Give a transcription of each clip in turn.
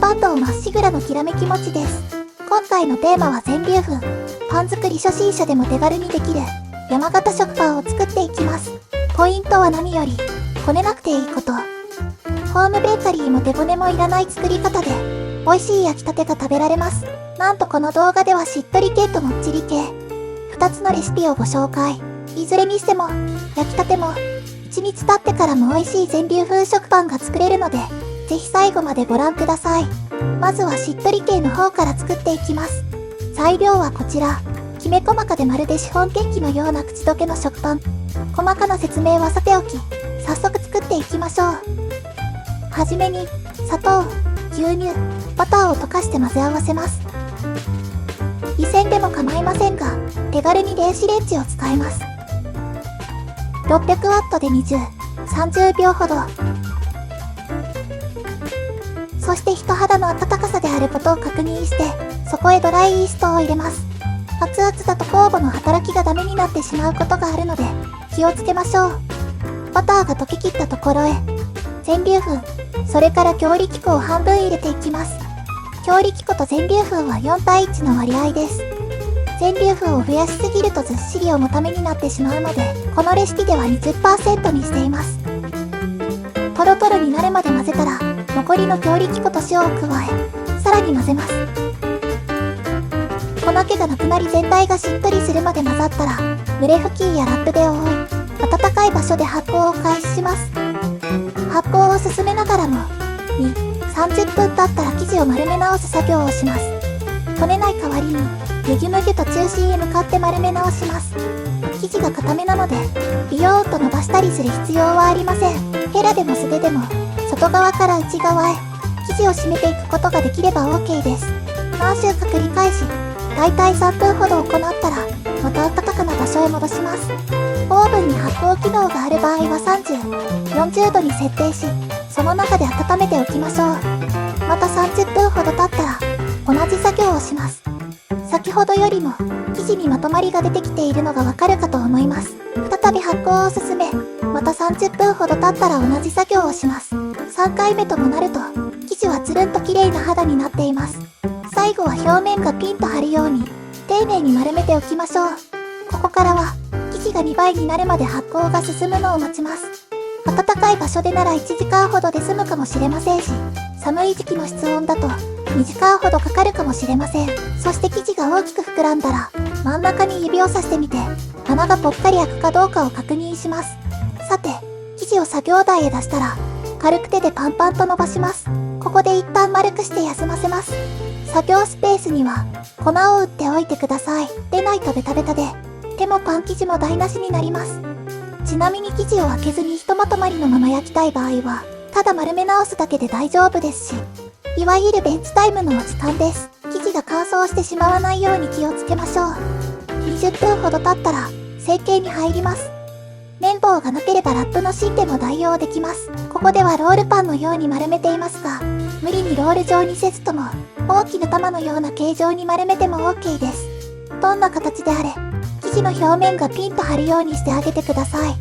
パンとまっしぐらのきらめき餅です。今回のテーマは全粒粉。パン作り初心者でも手軽にできる山形食パンを作っていきます。ポイントは何よりこねなくていいこと。ホームベーカリーも手骨もいらない作り方で美味しい焼きたてが食べられます。なんとこの動画ではしっとり系ともっちり系2つのレシピをご紹介。いずれにしても焼きたても1日経ってからも美味しい全粒粉食パンが作れるので、ぜひ最後までご覧ください。まずはしっとり系の方から作っていきます。材料はこちら。きめ細かでまるでシフォンケーキのような口どけの食パン。細かな説明はさておき、早速作っていきましょう。はじめに砂糖、牛乳、バターを溶かして混ぜ合わせます。湯煎でも構いませんが、手軽に電子レンジを使えます。600ワットで20、30秒ほど。そして人肌の温かさであることを確認して、そこへドライイーストを入れます。熱々だと酵母の働きがダメになってしまうことがあるので、気をつけましょう。バターが溶けきったところへ、全粒粉、それから強力粉を半分入れていきます。強力粉と全粒粉は4対1の割合です。全粒粉を増やしすぎるとずっしり重ためになってしまうので、このレシピでは 20% にしています。トロトロになるまで混ぜたら、残りの強力粉と塩を加え、さらに混ぜます。粉気がなくなり全体がしっとりするまで混ざったら、濡れ布巾やラップで覆い、暖かい場所で発酵を開始します。発酵を進めながらも、2、30分経ったら生地を丸め直す作業をします。こねない代わりに、ぎゅぎゅむぎゅと中心へ向かって丸め直します。生地が固めなので、ビヨーンと伸ばしたりする必要はありません。ヘラでも素手でも、外側から内側へ、生地を締めていくことができれば OK です。何周か繰り返し、だいたい3分ほど行ったら、また暖かな場所へ戻します。オーブンに発酵機能がある場合は30、40度に設定し、その中で温めておきましょう。また30分ほど経ったら、同じ作業をします。先ほどよりも、生地にまとまりが出てきているのがわかるかと思います。再び発酵を進め、また30分ほど経ったら同じ作業をします。3回目ともなると、生地はつるんと綺麗な肌になっています。最後は表面がピンと張るように、丁寧に丸めておきましょう。ここからは、生地が2倍になるまで発酵が進むのを待ちます。暖かい場所でなら1時間ほどで済むかもしれませんし、寒い時期の室温だと2時間ほどかかるかもしれません。そして生地が大きく膨らんだら、真ん中に指をさしてみて、穴がぽっかり開くかどうかを確認します。さて、生地を作業台へ出したら、軽く手でパンパンと伸ばします。ここで一旦丸くして休ませます。作業スペースには粉を打っておいてください。でないとベタベタで手もパン生地も台無しになります。ちなみに生地を開けずにひとまとまりのまま焼きたい場合はただ丸め直すだけで大丈夫ですし、いわゆるベンチタイムのお時間です。生地が乾燥してしまわないように気をつけましょう。20分ほど経ったら成形に入ります。綿棒がなければラップの芯でも代用できます。ここではロールパンのように丸めていますが、無理にロール状にせずとも大きな玉のような形状に丸めても OK です。どんな形であれ、生地の表面がピンと張るようにしてあげてください。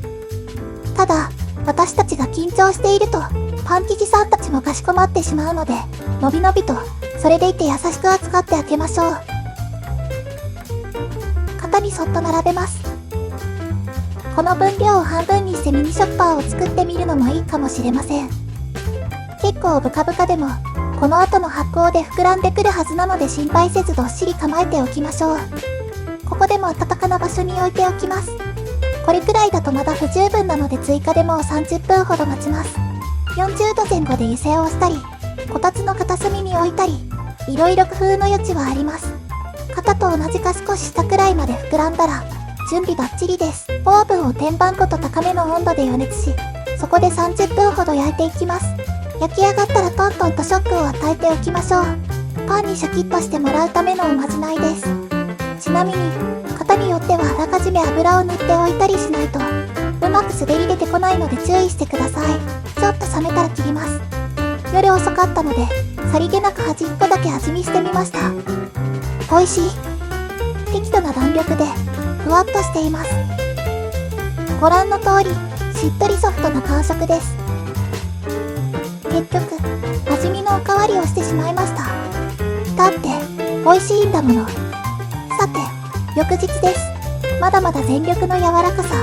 ただ、私たちが緊張していると、パン生地さんたちもかしこまってしまうので、のびのびと、それでいて優しく扱ってあげましょう。型にそっと並べます。この分量を半分にしてミニ食パンを作ってみるのもいいかもしれません。結構ブカブカでも、この後の発酵で膨らんでくるはずなので心配せずどっしり構えておきましょう。ここでも暖かな場所に置いておきます。これくらいだとまだ不十分なので追加でもう30分ほど待ちます。40度前後で湯煎をしたり、こたつの片隅に置いたり、いろいろ工夫の余地はあります。型と同じか少し下くらいまで膨らんだら、準備バッチリです。オーブンを天板ごと高めの温度で予熱し、そこで30分ほど焼いていきます。焼き上がったらトントンとショックを与えておきましょう。パンにシャキッとしてもらうためのおまじないです。ちなみに、型によってはあらかじめ油を塗っておいたりしないと、うまく滑り出てこないので注意してください。ちょっと冷めたら切ります。夜遅かったので、さりげなく端っこだけ味見してみました。美味しい。適度な弾力で、ふわっとしています。ご覧の通り、しっとりソフトな感触です。結局、味見のおかわ断りをしてしまいました。だって、美味しいんだもの。さて、翌日です。まだまだ全力の柔らかさ、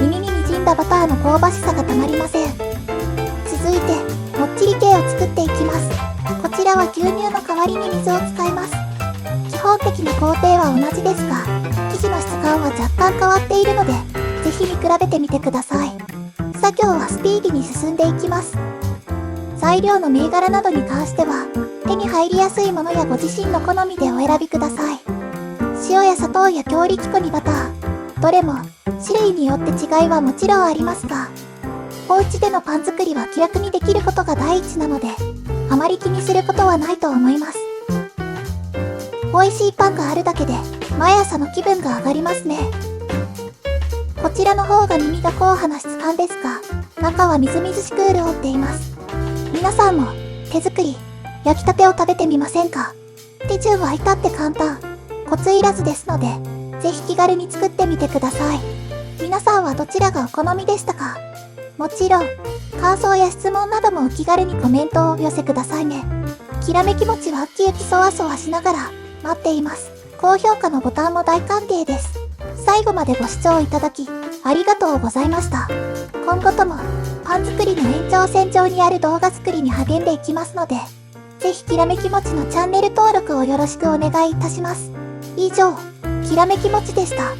耳に滲んだバターの香ばしさがたまりません。続いて、もっちり系を作っていきます。こちらは牛乳の代わりに水を使います。基本的な工程は同じですが、生地の質感は若干変わっているので、ぜひ見比べてみてください。作業はスピーディーに進んでいきます。材料の銘柄などに関しては、手に入りやすいものやご自身の好みでお選びください。塩や砂糖や強力粉にバター、どれも種類によって違いはもちろんありますが、お家でのパン作りは気楽にできることが第一なので、あまり気にすることはないと思います。美味しいパンがあるだけで、毎朝の気分が上がりますね。こちらの方が耳が硬派な質感ですが、中はみずみずしく潤っています。皆さんも手作り、焼きたてを食べてみませんか？手順は至って簡単、コツいらずですので、ぜひ気軽に作ってみてください。皆さんはどちらがお好みでしたか？もちろん、感想や質問などもお気軽にコメントをお寄せくださいね。きらめき餅はウキウキそわそわしながら待っています。高評価のボタンも大歓迎です。最後までご視聴いただき、ありがとうございました。今後とも、パン作りの延長線上にある動画作りに励んでいきますので、ぜひきらめき餅のチャンネル登録をよろしくお願いいたします。以上、きらめき餅でした。